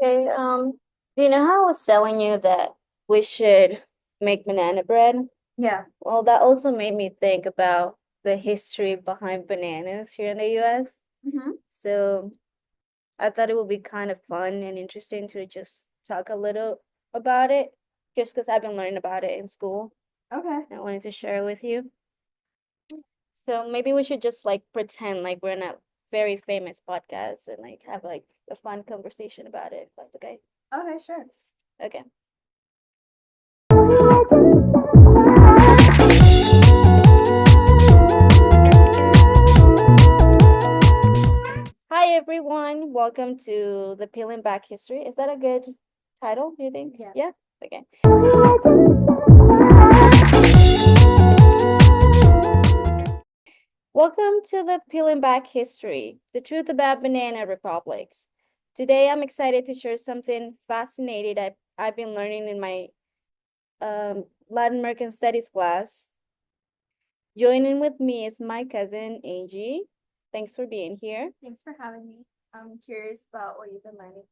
Okay, you know how I was telling you that we should make banana bread? Yeah. Well, that also made me think about the history behind bananas here in the US. Mm-hmm. So I thought it would be kind of fun and interesting to just talk a little about it, just because I've been learning about it in school. Okay. I wanted to share it with you. So maybe we should just like pretend like we're in a very famous podcast and like have like a fun conversation about it. If that's okay. Okay, sure. Okay. Hi everyone, welcome to the Peeling Back History. Is that a good title, do you think? Yeah. Yeah? Okay. Welcome to the Peeling Back History, the truth about banana republics. Today I'm excited to share something fascinating I've been learning in my Latin American Studies class. Joining with me is my cousin Angie. Thanks for being here. Thanks for having me. I'm curious about what you've been learning.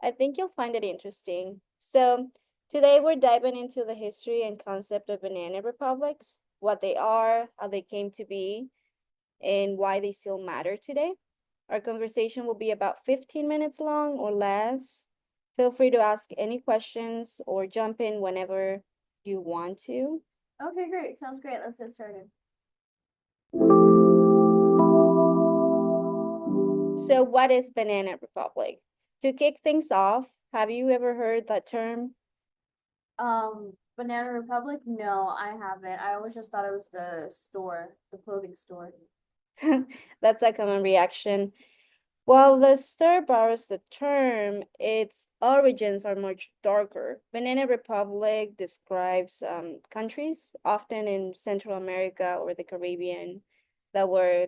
I think you'll find it interesting. So, today we're diving into the history and concept of banana republics, what they are, how they came to be, and why they still matter today. Our conversation will be about 15 minutes long or less. Feel free to ask any questions or jump in whenever you want to. Okay, great. Sounds great. Let's get started. So, what is Banana Republic? To kick things off, have you ever heard that term? Banana Republic? No, I haven't. I always just thought it was the store, the clothing store. That's a common reaction. While the stir borrows the term, its origins are much darker. Banana Republic describes countries, often in Central America or the Caribbean, that were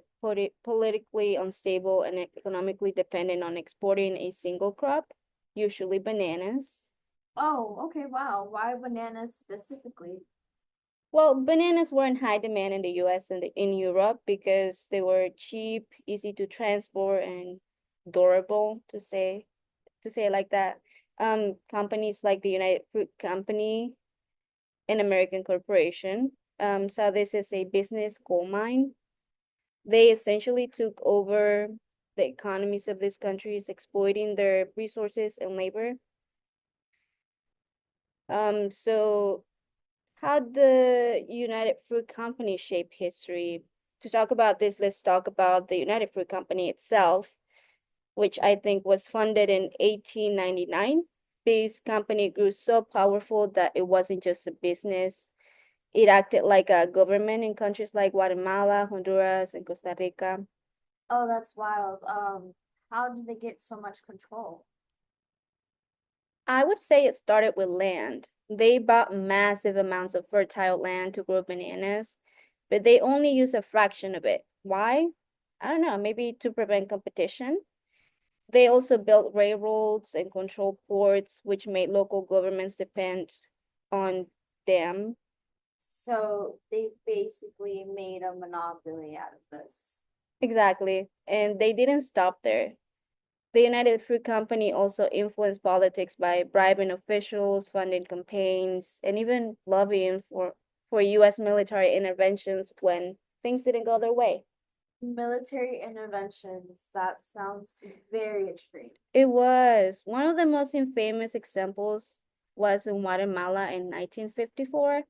politically unstable and economically dependent on exporting a single crop, usually bananas. Oh, okay, wow. Why bananas specifically? Well, bananas were in high demand in the US and in Europe because they were cheap, easy to transport, and durable to say it like that. Companies like the United Fruit Company, an American corporation, saw this as a business gold mine. They essentially took over the economies of these countries, exploiting their resources and labor. So how the United Fruit Company shape history? To talk about this, let's talk about the United Fruit Company itself, which I think was funded in 1899. This company grew so powerful that it wasn't just a business. It acted like a government in countries like Guatemala, Honduras, and Costa Rica. Oh, that's wild. How did they get so much control? I would say it started with land. They bought massive amounts of fertile land to grow bananas, but they only use a fraction of it. Why? I don't know, maybe to prevent competition. They also built railroads and controlled ports, which made local governments depend on them. So they basically made a monopoly out of this. Exactly. And they didn't stop there. The United Fruit Company also influenced politics by bribing officials, funding campaigns, and even lobbying for US military interventions when things didn't go their way. Military interventions. That sounds very extreme. It was one of the most infamous examples was in Guatemala in 1954.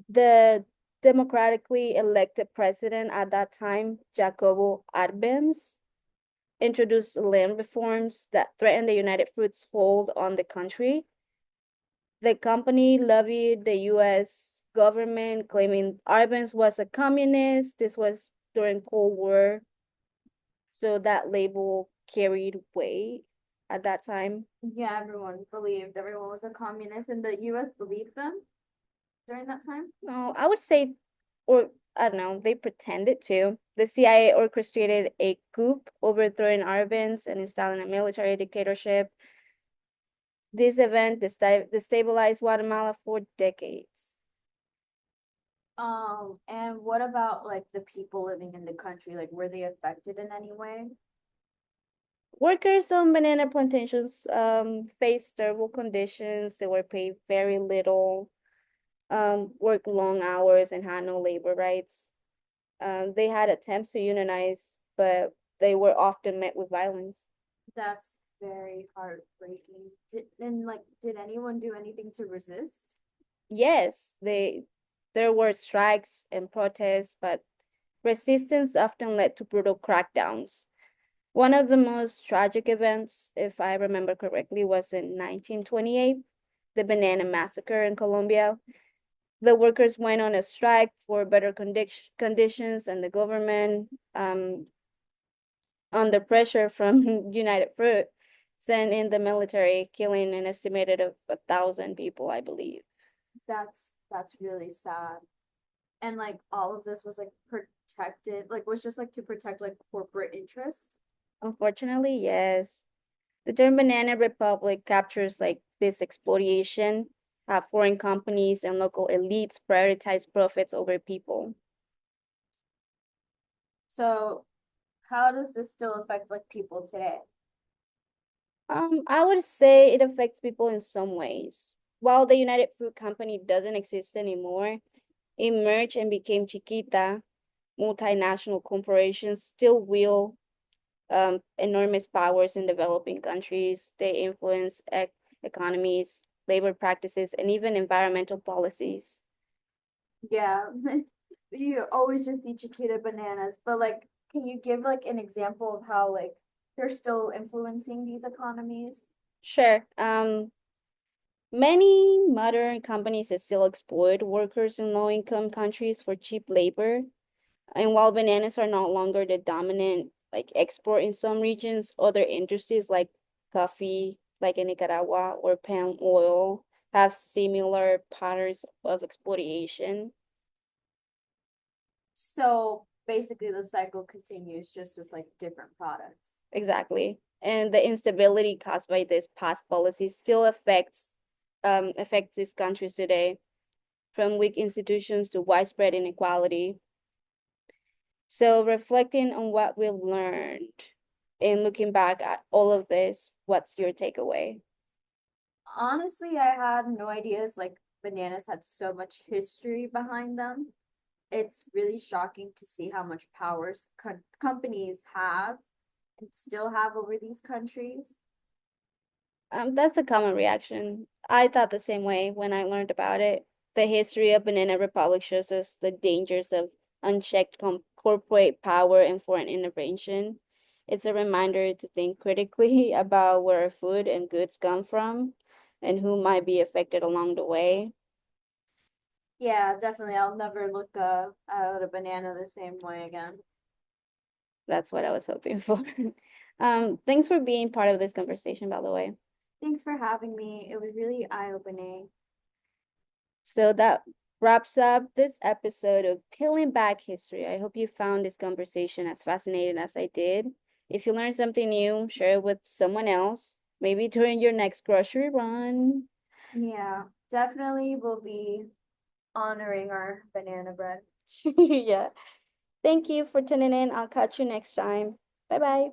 The democratically elected president at that time, Jacobo Arbenz, introduced land reforms that threatened the United Fruit's hold on the country. The company lobbied the US government, claiming Arbenz was a communist. This was during Cold War, so that label carried weight at that time. Yeah, everyone was a communist, and the US believed them during that time. No, I would say, or I don't know, they pretended to. The CIA orchestrated a coup, overthrowing Arbenz and installing a military dictatorship. This event destabilized Guatemala for decades. And what about like the people living in the country? Like, were they affected in any way? Workers on banana plantations faced terrible conditions. They were paid very little, worked long hours, and had no labor rights. They had attempts to unionize, but they were often met with violence. That's very heartbreaking. Did anyone do anything to resist? Yes, there were strikes and protests, but resistance often led to brutal crackdowns. One of the most tragic events, if I remember correctly, was in 1928, the Banana Massacre in Colombia. The workers went on a strike for better conditions, and the government, under pressure from United Fruit, sent in the military, killing an estimated of 1,000 people, I believe. That's really sad. And like all of this was like protected, like was just like to protect like corporate interest. Unfortunately, yes. The term banana republic captures like this exploitation. Foreign companies and local elites prioritize profits over people. So how does this still affect like people today? I would say it affects people in some ways. While the United Fruit Company doesn't exist anymore, it merged and became Chiquita. Multinational corporations still wield enormous powers in developing countries. They influence economies, labor practices, and even environmental policies. Yeah. You always just see Chiquita bananas, but like can you give like an example of how like they're still influencing these economies? Sure. Many modern companies still exploit workers in low-income countries for cheap labor. And while bananas are no longer the dominant like export in some regions, other industries like coffee, like in Nicaragua, or palm oil have similar patterns of exploitation. So basically the cycle continues just with like different products. Exactly. And the instability caused by this past policy still affects these countries today, from weak institutions to widespread inequality. So reflecting on what we've learned and looking back at all of this, what's your takeaway? Honestly, I had no ideas like bananas had so much history behind them. It's really shocking to see how much powers companies have and still have over these countries. That's a common reaction. I thought the same way when I learned about it. The history of Banana Republic shows us the dangers of unchecked corporate power and foreign intervention. It's a reminder to think critically about where our food and goods come from and who might be affected along the way. Yeah, definitely. I'll never look at a banana the same way again. That's what I was hoping for. Thanks for being part of this conversation, by the way. Thanks for having me. It was really eye-opening. So that wraps up this episode of Peeling Back History. I hope you found this conversation as fascinating as I did. If you learned something new, share it with someone else, maybe during your next grocery run. Yeah, definitely will be honoring our banana bread. Yeah. Thank you for tuning in. I'll catch you next time. Bye bye.